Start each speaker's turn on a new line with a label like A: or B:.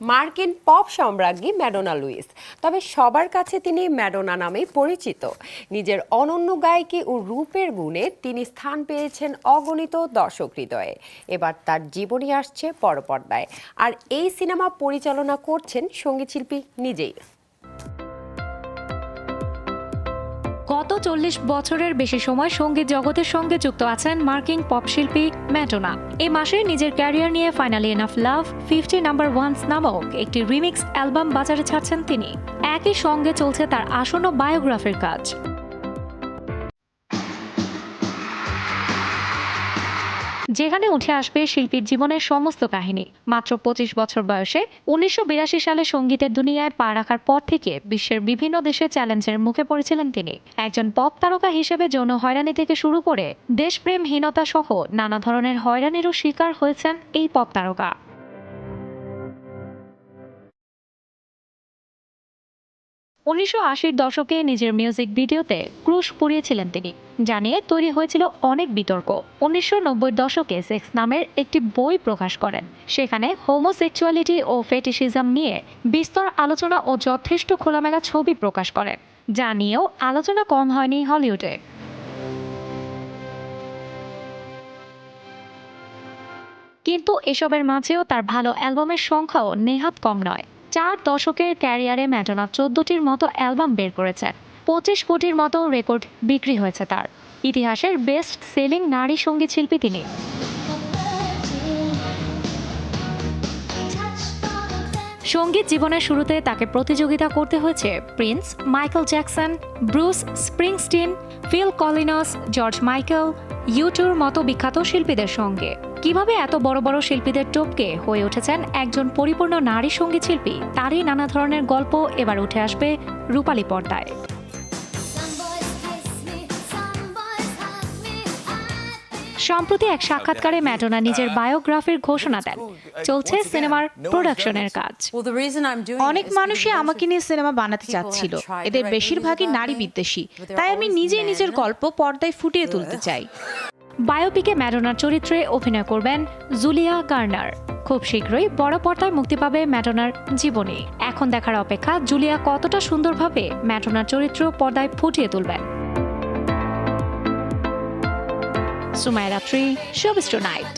A: মার্কিন pop সম্রাজ্ঞী Madonna Luis, তবে সবার কাছে তিনি ম্যাডোনা নামেই পরিচিত। নিজের অনন্য গায়িকী ও রূপের গুণে তিনি স্থান পেয়েছেন অগণিত দর্শক হৃদয়ে। এবার তার জীবনী আসছে বড় পর্দায়, আর এই সিনেমা পরিচালনা করছেন সঙ্গীতশিল্পী নিজেই।
B: গত 40 বছরের বেশি সময় সঙ্গীত জগতের সঙ্গে যুক্ত আছেন মার্কিন পপ শিল্পী ম্যাডোনা। এই মাসে নিজের ক্যারিয়ার নিয়ে ফাইনালি এনাফ লাভ 50 নাম্বার ওয়ান্স নামক একটি রিমিক্স অ্যালবাম বাজারে ছাড়ছেন তিনি। একই সঙ্গে চলছে তার আসন্ন বায়োগ্রাফির কাজ। যেখানে উঠে আসবে শিল্পীর জীবনের সমস্ত কাহিনী। মাত্র 25 বছর বয়সে 1982 সালে সঙ্গীতের দুনিয়ায় পা রাখার পর থেকে বিশ্বের বিভিন্ন দেশে চ্যালেঞ্জের মুখে পড়েছিলেন তিনি। একজন পপ তারকা হিসেবে যৌন হয়রানি থেকে শুরু করে দেশপ্রেমহীনতা সহ নানা ধরনের হয়রানিরও শিকার হয়েছেন এই পপ তারকা। 1980-র দশকে নিজের মিউজিক ভিডিওতে ক্রুশ পুড়িয়েছিলেন তিনি, জানিয়ে তৈরি হয়েছিল অনেক বিতর্ক। 1990-র দশকে সেক্স নামের একটি বই প্রকাশ করেন। সেখানে হোমোসেক্সুয়ালিটি ও ফেটিশিজম নিয়ে বিস্তর আলোচনা ও যথেষ্ট খোলামেলা ছবি প্রকাশ করেন, যা নিয়েও আলোচনা কম হয়নি হলিউডে। কিন্তু এসবের মাঝেও তার ভালো অ্যালবামের সংখ্যাও নেহাত কম নয়। 4 দশকের ক্যারিয়ারে ম্যাডোনা 14টির মতো অ্যালবাম বের করেছেন। 25 কোটির মতো রেকর্ড বিক্রি হয়েছে তার। ইতিহাসের বেস্ট সেলিং নারী সঙ্গীত শিল্পী তিনি। সঙ্গীত জীবনের শুরুতে তাকে প্রতিযোগিতা করতে হয়েছে Prince, Michael Jackson, Bruce Springsteen, Phil Collins, George Michael, ইউটুর মতো বিখ্যাত শিল্পীদের সঙ্গে। কিভাবে এত বড় বড় শিল্পীদের টপকে হয়ে উঠেছেন একজন পরিপূর্ণ নারী সঙ্গীত শিল্পী, তারই নানা ধরনের গল্প এবার উঠে আসবে রূপালী পর্দায়। সম্প্রতি এক সাক্ষাৎকারে ম্যাডোনা নিজের বায়োগ্রাফির ঘোষণা দেন। চলছে সিনেমার প্রোডাকশনের কাজ।
C: অনেক মানুষই আমাকে নিয়ে সিনেমা বানাতে চাচ্ছিল, এদের বেশিরভাগই নারী বিদ্বেষী, তাই আমি নিজেই নিজের গল্প পর্দায় ফুটিয়ে তুলতে চাই।
B: বায়োপিকে ম্যাডোনার চরিত্রে অভিনয় করবেন জুলিয়া গার্নার। খুব শীঘ্রই বড় পর্দায় মুক্তি পাবে ম্যাডোনার জীবনী। এখন দেখার অপেক্ষা জুলিয়া কতটা সুন্দরভাবে ম্যাডোনার চরিত্র পর্দায় ফুটিয়ে তুলবেন। সুমাইয়া রাত্রি, শোবিজ টুনাইট।